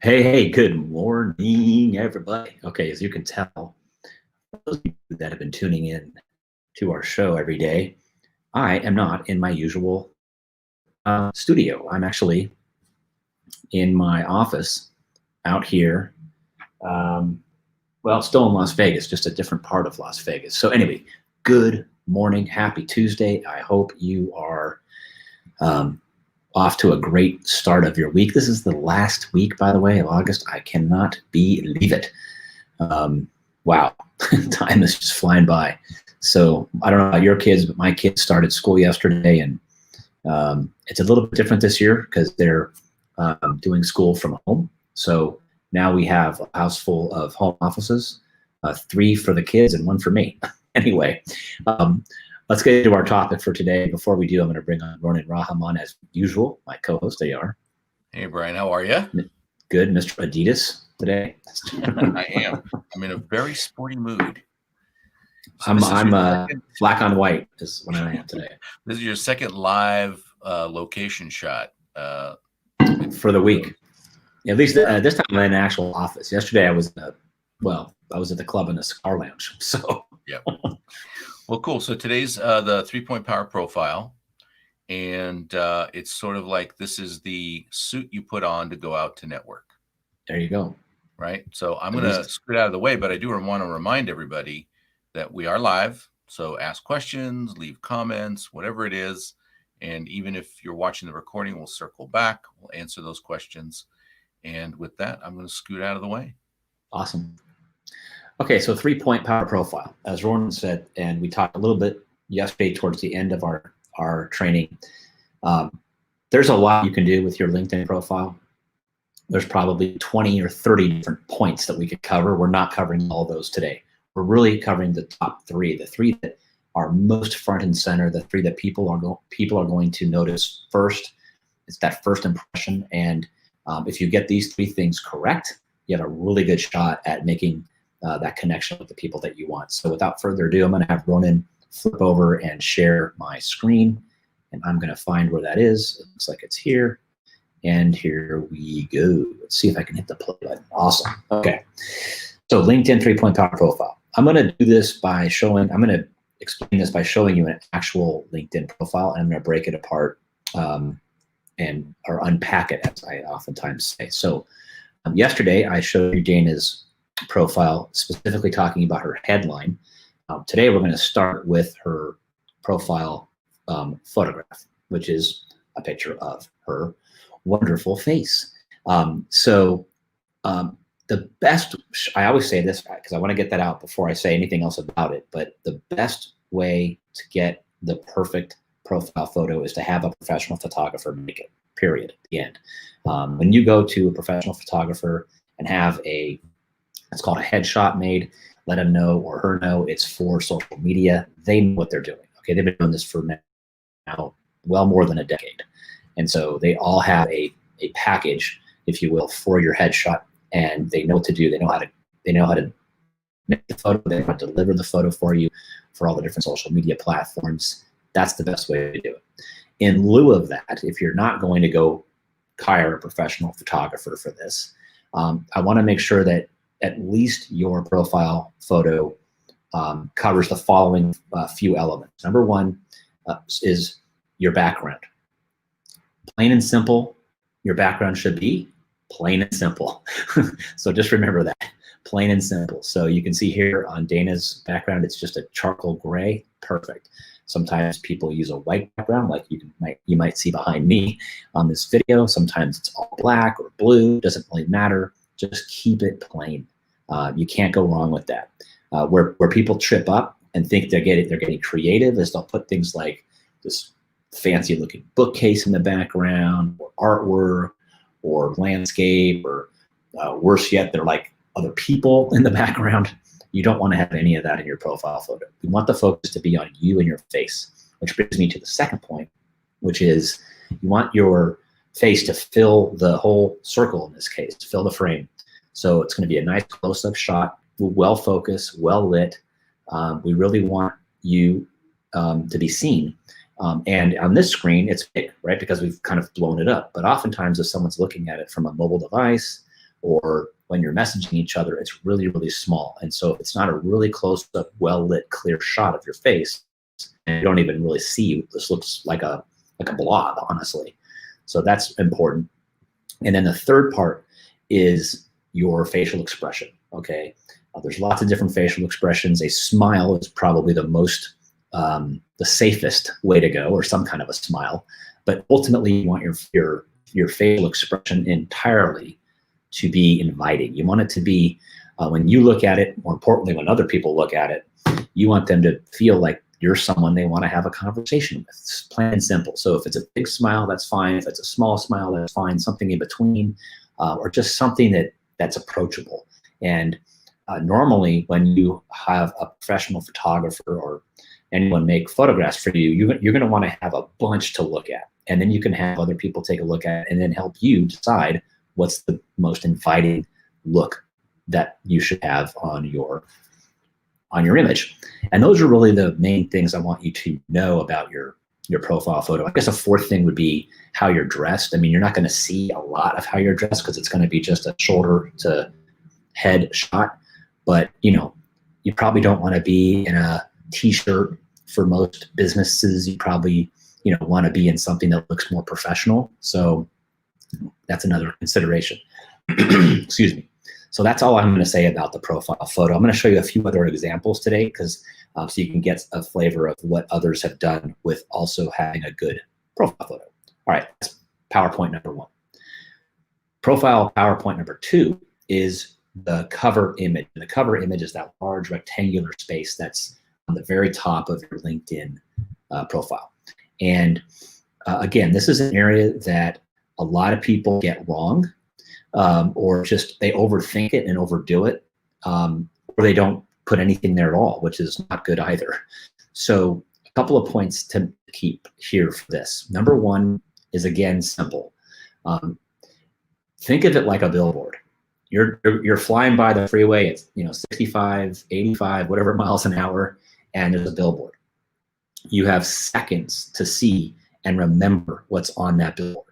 Hey, good morning, everybody. Okay, as you can tell, those of you that have been tuning in to our show every day, I am not in my usual studio. I'm actually in my office out here. Um, well, still in Las Vegas, just a different part of Las Vegas. So, anyway, good morning. Happy Tuesday. I hope you are um, off to a great start of your week. This is the last week, by the way, of August. I cannot believe it. Um, wow, time is just flying by. So I don't know about your kids, but my kids started school yesterday, and it's a little bit different this year because they're doing school from home. So now we have a house full of home offices, three for the kids and one for me. Anyway, um, let's get into our topic for today. Before we do, I'm going to bring on Ronan Rahman as usual, my co-host. They are. Hey, Brian, how are you? Good, Mr. Adidas today. I am. I'm in a very sporty mood. So I'm black on white is what I am today. This is your second live location shot for the week. At least this time I'm in an actual office. Yesterday I was at the club in the cigar lounge. So yeah. Well, cool. So today's the 3-point power profile, and it's sort of like this is the suit you put on to go out to network. There you go. Right. So I'm going to scoot out of the way, but I do want to remind everybody that we are live. So ask questions, leave comments, whatever it is. And even if you're watching the recording, we'll circle back. We'll answer those questions. And with that, I'm going to scoot out of the way. Awesome. Okay, so 3-point power profile, as Ronan said, and we talked a little bit yesterday towards the end of our training. There's a lot you can do with your LinkedIn profile. There's probably 20 or 30 different points that we could cover. We're not covering all those today. We're really covering the top three, the three that are most front and center, the three that people are going to notice first. It's that first impression, and if you get these three things correct, you have a really good shot at making that connection with the people that you want. So without further ado, I'm going to have Ronan flip over and share my screen, and I'm going to find where that is. It looks like it's here. And here we go. Let's see if I can hit the play button. Awesome. Okay. So LinkedIn 3-point power profile. I'm going to do this by I'm going to explain this by showing you an actual LinkedIn profile, and I'm going to break it apart or unpack it, as I oftentimes say. So yesterday I showed you Dana's profile, specifically talking about her headline. Today we're going to start with her profile photograph, which is a picture of her wonderful face. The best, I always say this because I want to get that out before I say anything else about it, but the best way to get the perfect profile photo is to have a professional photographer make it, period, at the end. When you go to a professional photographer and have it's called a headshot made, let them know or her know it's for social media. They know what they're doing. Okay, they've been doing this for now well more than a decade. And so they all have a package, if you will, for your headshot, and they know what to do. They know how to make the photo. They know how to deliver the photo for you for all the different social media platforms. That's the best way to do it. In lieu of that, if you're not going to go hire a professional photographer for this, I want to make sure that at least your profile photo covers the following few elements. Number one is your background. Plain and simple, your background should be plain and simple. So just remember that, plain and simple. So you can see here on Dana's background, it's just a charcoal gray, perfect. Sometimes people use a white background, like you might see behind me on this video. Sometimes it's all black or blue, doesn't really matter. Just keep it plain. You can't go wrong with that. Where people trip up and think they're getting creative is they'll put things like this fancy looking bookcase in the background, or artwork, or landscape, or worse yet, they're like other people in the background. You don't want to have any of that in your profile photo. You want the focus to be on you and your face, which brings me to the second point, which is you want your face to fill the whole circle, in this case, to fill the frame. So it's going to be a nice close-up shot, well focused, well lit. We really want you to be seen. And on this screen, it's big, right? Because we've kind of blown it up. But oftentimes, if someone's looking at it from a mobile device or when you're messaging each other, it's really, really small. And so if it's not a really close up, well lit, clear shot of your face, and you don't even really see, this looks like a blob, honestly. So that's important. And then the third part is your facial expression. Okay, there's lots of different facial expressions. A smile is probably the most, the safest way to go, or some kind of a smile. But ultimately, you want your facial expression entirely to be inviting. You want it to be, when you look at it, more importantly, when other people look at it, you want them to feel like you're someone they want to have a conversation with. It's plain and simple. So if it's a big smile, that's fine. If it's a small smile, that's fine. Something in between, or just something that's approachable. And normally, when you have a professional photographer or anyone make photographs for you, you're going to want to have a bunch to look at. And then you can have other people take a look at it and then help you decide what's the most inviting look that you should have on your image. And those are really the main things I want you to know about your profile photo. I guess a fourth thing would be how you're dressed. I mean, you're not going to see a lot of how you're dressed because it's going to be just a shoulder to head shot. But, you know, you probably don't want to be in a t-shirt. For most businesses, you probably, you know, want to be in something that looks more professional. So that's another consideration. Excuse me. So that's all I'm going to say about the profile photo. I'm going to show you a few other examples today, because so you can get a flavor of what others have done with also having a good profile photo. All right, that's PowerPoint number one. Profile PowerPoint number two is the cover image. And the cover image is that large rectangular space that's on the very top of your LinkedIn profile. And again, this is an area that a lot of people get wrong. Or just they overthink it and overdo it, or they don't put anything there at all, which is not good either. So a couple of points to keep here for this. Number one is, again, simple. Think of it like a billboard. You're flying by the freeway, it's 65, 85, whatever miles an hour, and there's a billboard. You have seconds to see and remember what's on that billboard.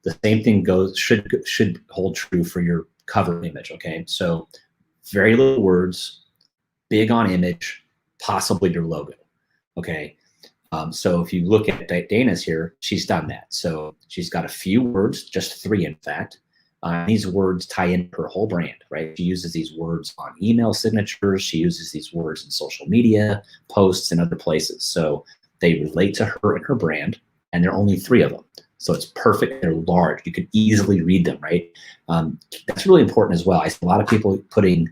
The same thing should hold true for your cover image, okay? So very little words, big on image, possibly your logo, okay? So if you look at Dana's here, she's done that. So she's got a few words, just 3 in fact. These words tie into her whole brand, right? She uses these words on email signatures. She uses these words in social media, posts, and other places. So they relate to her and her brand, and there are only 3 of them. So it's perfect. They're large. You can easily read them, right? That's really important as well. I see a lot of people putting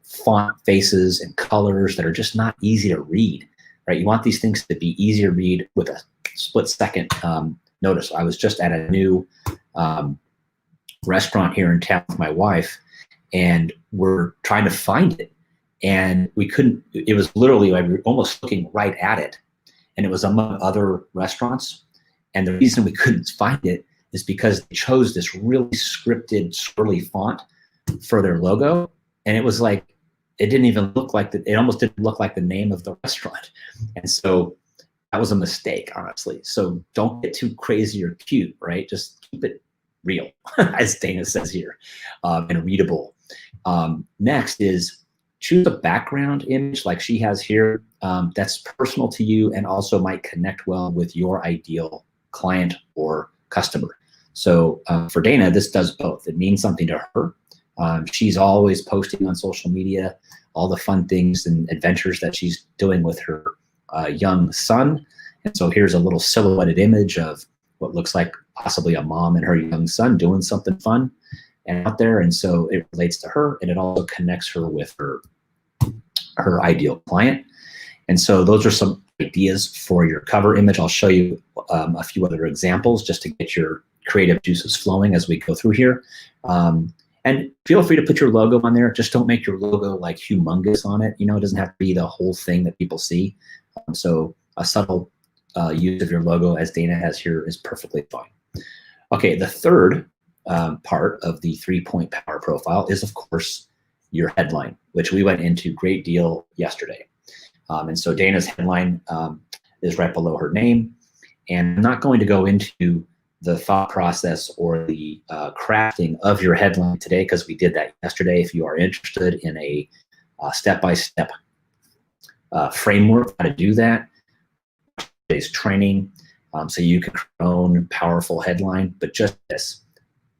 font faces and colors that are just not easy to read, right? You want these things to be easy to read with a split second notice. I was just at a new restaurant here in town with my wife, and we're trying to find it. And we couldn't, it was literally like we were almost looking right at it. And it was among other restaurants. And the reason we couldn't find it is because they chose this really scripted, swirly font for their logo. And it was like, it didn't even look like it almost didn't look like the name of the restaurant. And so that was a mistake, honestly. So don't get too crazy or cute, right? Just keep it real, as Dana says here, and readable. Next is choose a background image like she has here that's personal to you and also might connect well with your ideal client or customer. So for Dana, this does both. It means something to her. She's always posting on social media all the fun things and adventures that she's doing with her young son. And so here's a little silhouetted image of what looks like possibly a mom and her young son doing something fun and out there. And so it relates to her, and it also connects her with her ideal client. And so those are some ideas for your cover image. I'll show you a few other examples just to get your creative juices flowing as we go through here. And feel free to put your logo on there. Just don't make your logo like humongous on it. It doesn't have to be the whole thing that people see. So a subtle use of your logo, as Dana has here, is perfectly fine. Okay, the third part of the 3-point power profile is, of course, your headline, which we went into great deal yesterday. And so Dana's headline is right below her name. And I'm not going to go into the thought process or the crafting of your headline today, because we did that yesterday. If you are interested in a step-by-step framework how to do that, today's training, so you can create your own powerful headline. But just this,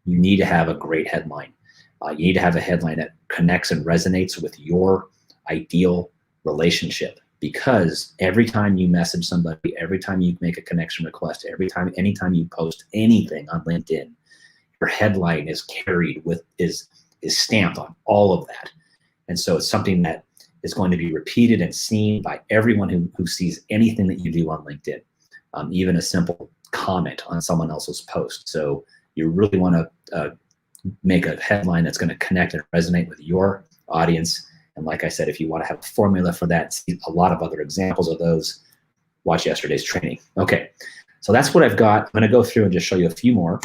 you need to have a great headline. You need to have a headline that connects and resonates with your ideal relationship, because every time you message somebody, every time you make a connection request, anytime you post anything on LinkedIn, your headline is carried with, is stamped on all of that. And so it's something that is going to be repeated and seen by everyone who sees anything that you do on LinkedIn, even a simple comment on someone else's post. So you really want to make a headline that's going to connect and resonate with your audience. And like I said, if you want to have a formula for that, see a lot of other examples of those, watch yesterday's training. Okay, so that's what I've got. I'm going to go through and just show you a few more.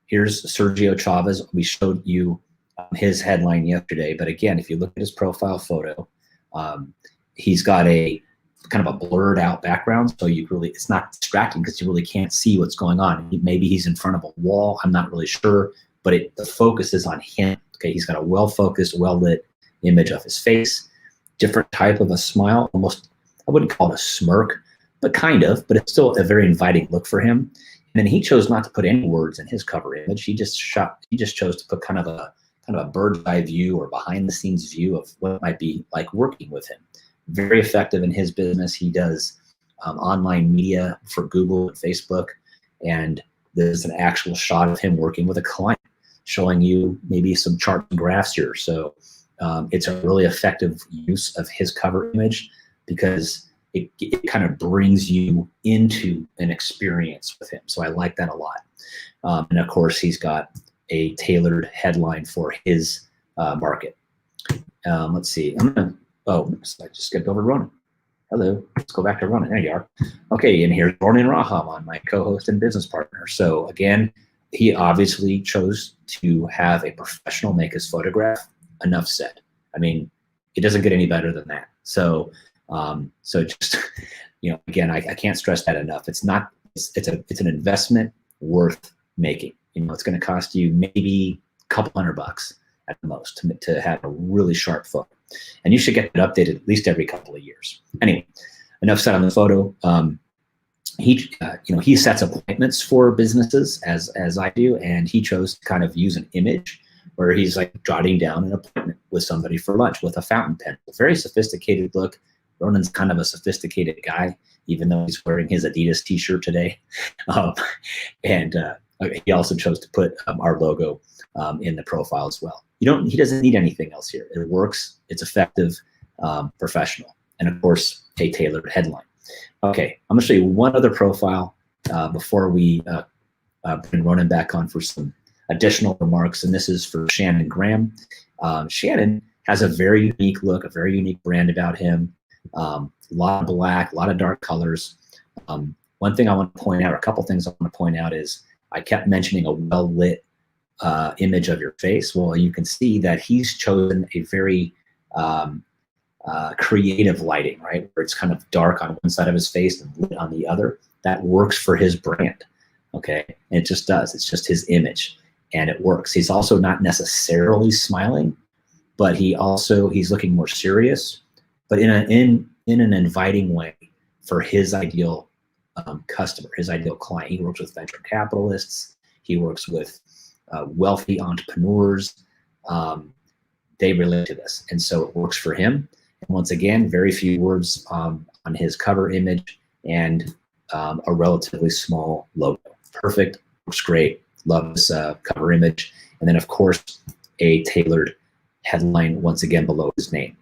Here's Sergio Chavez. We showed you his headline yesterday, but again, if you look at his profile photo, he's got a kind of a blurred out background, so you really, it's not distracting because you really can't see what's going on. Maybe he's in front of a wall, I'm not really sure, but the focus is on him. Okay, he's got a well-focused, well-lit image of his face, different type of a smile, almost, I wouldn't call it a smirk, but kind of, but it's still a very inviting look for him. And then he chose not to put any words in his cover image. He just chose to put kind of a bird's eye view or behind the scenes view of what it might be like working with him. Very effective in his business. He does online media for Google and Facebook, and there's an actual shot of him working with a client, showing you maybe some charts and graphs here. So it's a really effective use of his cover image because it kind of brings you into an experience with him. So I like that a lot. And of course, he's got a tailored headline for his market. Let's see. I just skipped over Ronan. Hello. Let's go back to Ronan. There you are. Okay, and here's Ronan Rahman, my co-host and business partner. So again, he obviously chose to have a professional make his photograph. Enough said. I mean, it doesn't get any better than that. So, so just, again, I can't stress that enough. It's an investment worth making. It's going to cost you maybe a couple $100 at the most to have a really sharp photo, and you should get it updated at least every couple of years. Anyway, enough said on the photo. He sets appointments for businesses as I do, and he chose to kind of use an image where he's like jotting down an appointment with somebody for lunch with a fountain pen. A very sophisticated look. Ronan's kind of a sophisticated guy, even though he's wearing his Adidas t-shirt today. He also chose to put our logo in the profile as well. He doesn't need anything else here. It works, it's effective, professional, and of course, a tailored headline. Okay, I'm gonna show you one other profile before we bring Ronan back on for some additional remarks, and this is for Shannon Graham. Shannon has a very unique look, a very unique brand about him. A lot of black, a lot of dark colors. One thing I want to point out, or a couple things I want to point out, is I kept mentioning a well-lit image of your face. Well, you can see that he's chosen a very creative lighting, right? Where it's kind of dark on one side of his face and lit on the other. That works for his brand, okay? And it just does. It's just his image, and it works. He's also not necessarily smiling, but he's looking more serious, but in an inviting way for his ideal customer, his ideal client. He works with venture capitalists. He works with wealthy entrepreneurs. They relate to this, and so it works for him. And once again, very few words on his cover image, and a relatively small logo. Perfect, works great. Love this cover image. And then of course, a tailored headline once again below his name.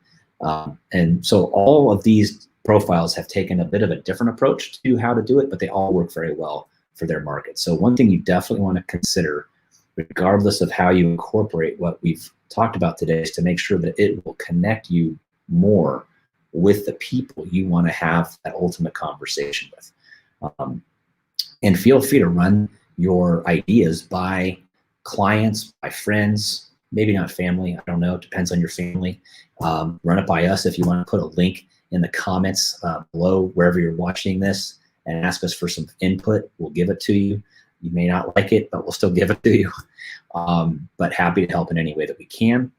And so all of these profiles have taken a bit of a different approach to how to do it, but they all work very well for their market. So one thing you definitely want to consider, regardless of how you incorporate what we've talked about today, is to make sure that it will connect you more with the people you want to have that ultimate conversation with. And feel free to run your ideas by clients, by friends, maybe not family, I don't know, it depends on your family. Run it by us if you want to put a link in the comments below wherever you're watching this. and ask us for some input. We'll give it to you. You may not like it, but we'll still give it to you. But happy to help in any way that we can.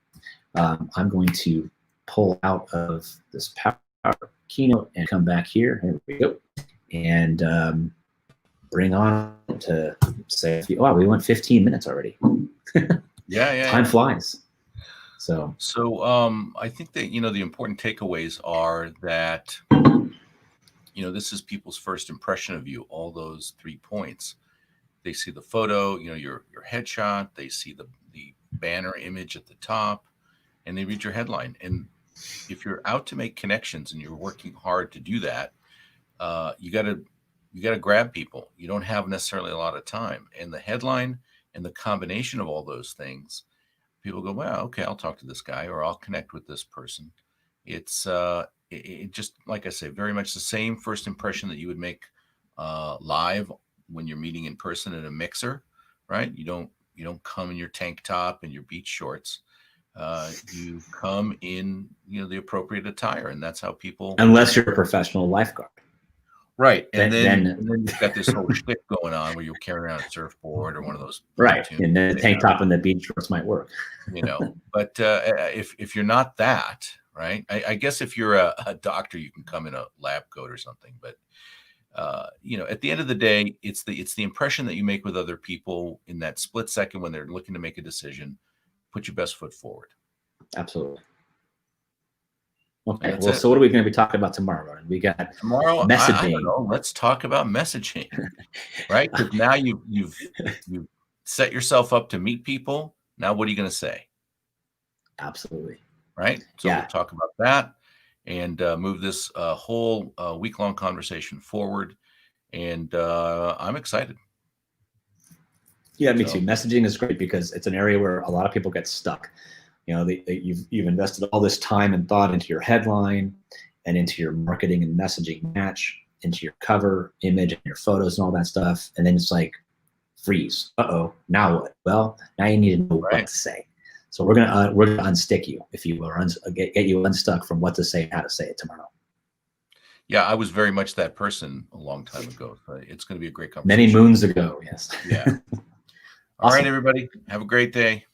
I'm going to pull out of this Power Keynote and come back here. Here we go. And bring on to say, wow, we went 15 minutes already. Yeah. Time flies. So I think that, the important takeaways are that, this is people's first impression of you, all those 3 points. They see the photo, your headshot, they see the banner image at the top, and they read your headline. And if you're out to make connections and you're working hard to do that, you got to grab people. You don't have necessarily a lot of time. And the headline and the combination of all those things, people go, well, okay, I'll talk to this guy, or I'll connect with this person. It's it just, like I say, very much the same first impression that you would make live when you're meeting in person at a mixer, right? You don't come in your tank top and your beach shorts. You come in, the appropriate attire, and that's how people. Unless you're a professional lifeguard. Right. And then you've got this whole shtick going on where you'll carry around a surfboard or one of those. Right. And then the tank top and the beach shorts might work. But if you're not that, right, I guess if you're a doctor, you can come in a lab coat or something. But, at the end of the day, it's the impression that you make with other people in that split second when they're looking to make a decision. Put your best foot forward. Absolutely. Okay. Well, so what are we going to be talking about tomorrow, Ronan? We got messaging. I don't know. Let's talk about messaging, right? Because now you've set yourself up to meet people. Now, what are you going to say? Absolutely. Right. So we'll talk about that and move this whole week-long conversation forward. And I'm excited. Yeah, me too. Messaging is great because it's an area where a lot of people get stuck. You've invested all this time and thought into your headline and into your marketing and messaging match, into your cover image and your photos and all that stuff. And then it's like, freeze. Uh-oh, now what? Well, now you need to know what to say. So we're gonna unstick you, if you will, or get you unstuck from what to say and how to say it tomorrow. Yeah, I was very much that person a long time ago. It's going to be a great conversation. Many moons ago, yes. Yeah. All right, everybody. Have a great day.